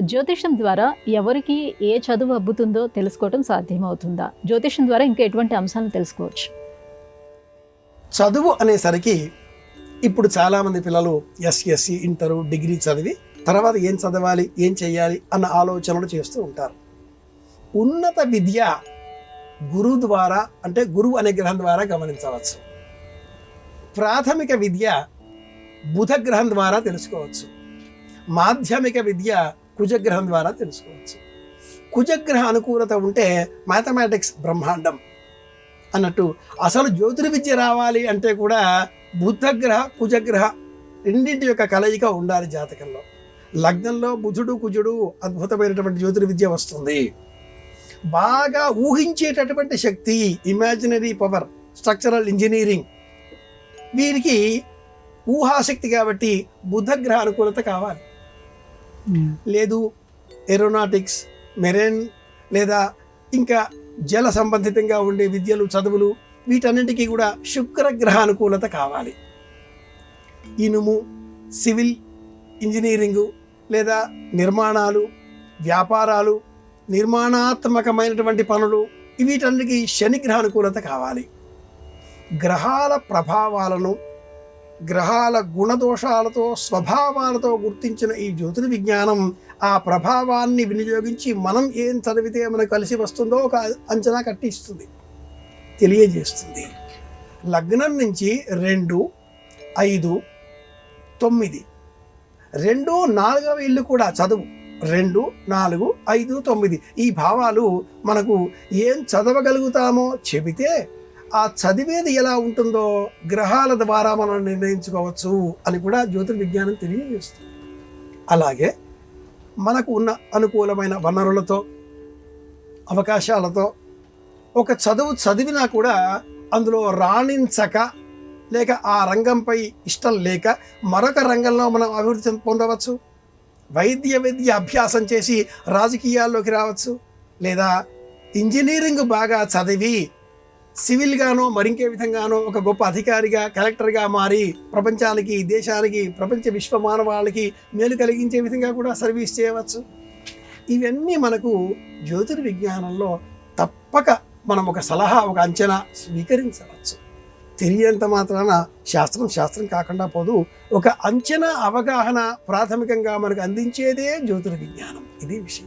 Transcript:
జ్యోతిషం ద్వారా ఎవరికి ఏ చదువు అబ్బుతుందో తెలుసుకోవటం సాధ్యమవుతుందా? జ్యోతిషం ద్వారా ఇంకా ఎటువంటి అంశాలను తెలుసుకోవచ్చు? చదువు అనేసరికి ఇప్పుడు చాలామంది పిల్లలు ఎస్ఎస్సి, ఇంటరు, డిగ్రీ చదివి తర్వాత ఏం చదవాలి, ఏం చేయాలి అన్న ఆలోచనలు చేస్తూ ఉంటారు. ఉన్నత విద్య గురువు ద్వారా, అంటే గురువు అనే గ్రహం ద్వారా గమనించవచ్చు. ప్రాథమిక విద్య బుధ గ్రహం ద్వారా తెలుసుకోవచ్చు. మాధ్యమిక విద్య కుజగ్రహం ద్వారా తెలుసుకోవచ్చు. కుజగ్రహ అనుకూలత ఉంటే మ్యాథమెటిక్స్ బ్రహ్మాండం అన్నట్టు. అసలు జ్యోతిర్విద్య రావాలి అంటే కూడా బుధగ్రహ కుజగ్రహ రెండింటి యొక్క కలయిక ఉండాలి జాతకంలో. లగ్నంలో బుధుడు కుజుడు అద్భుతమైనటువంటి జ్యోతిర్విద్య వస్తుంది. బాగా ఊహించేటటువంటి శక్తి, ఇమాజినరీ పవర్, స్ట్రక్చరల్ ఇంజనీరింగ్, వీరికి ఊహాశక్తి కాబట్టి బుధగ్రహ అనుకూలత కావాలి. లేదు ఏరోనాటిక్స్, మెరైన్ లేదా ఇంకా జల సంబంధితంగా ఉండే విద్యలు, చదువులు, వీటన్నింటికీ కూడా శుక్రగ్రహ అనుకూలత కావాలి. ఇనుము, సివిల్ ఇంజనీరింగు లేదా నిర్మాణాలు, వ్యాపారాలు, నిర్మాణాత్మకమైనటువంటి పనులు, వీటన్నిటికీ శనిగ్రహ అనుకూలత కావాలి. గ్రహాల ప్రభావాలను, గ్రహాల గుణదోషాలతో, స్వభావాలతో గుర్తించిన ఈ జ్యోతిర్విజ్ఞానం ఆ ప్రభావాన్ని వినియోగించి మనం ఏం చదివితే మనకు కలిసి వస్తుందో ఒక అంచనా కట్టిస్తుంది, తెలియజేస్తుంది. లగ్నం నుంచి 2, 5, 9, 2, 4వ ఇల్లు కూడా చదువు. 2, 4, 5, 9 ఈ భావాలు మనకు ఏం చదవగలుగుతామో చెబితే ఆ చదివేది ఎలా ఉంటుందో గ్రహాల ద్వారా మనం నిర్ణయించుకోవచ్చు అని కూడా జ్యోతిర్విజ్ఞానం తెలియజేస్తుంది. అలాగే మనకు ఉన్న అనుకూలమైన వనరులతో, అవకాశాలతో ఒక చదువు చదివినా కూడా అందులో రాణించక, లేక ఆ రంగంపై ఇష్టం లేక మరొక రంగంలో మనం అభివృద్ధి పొందవచ్చు. వైద్య విద్య అభ్యాసం చేసి రాజకీయాల్లోకి రావచ్చు. లేదా ఇంజనీరింగ్ బాగా చదివి సివిల్గానో మరింకే విధంగానో ఒక గొప్ప అధికారిగా, కలెక్టర్గా మారి ప్రపంచానికి, దేశానికి, ప్రపంచ విశ్వ మానవాళికి మేలు కలిగించే విధంగా కూడా సర్వీస్ చేయవచ్చు. ఇవన్నీ మనకు జ్యోతిర్విజ్ఞానంలో తప్పక మనం ఒక సలహా, ఒక అంచనా స్వీకరించవచ్చు. తెలియంత మాత్రాన శాస్త్రం కాకుండా పోదు. ఒక అంచనా, అవగాహన ప్రాథమికంగా మనకు అందించేదే జ్యోతిర్విజ్ఞానం. ఇది విషయం.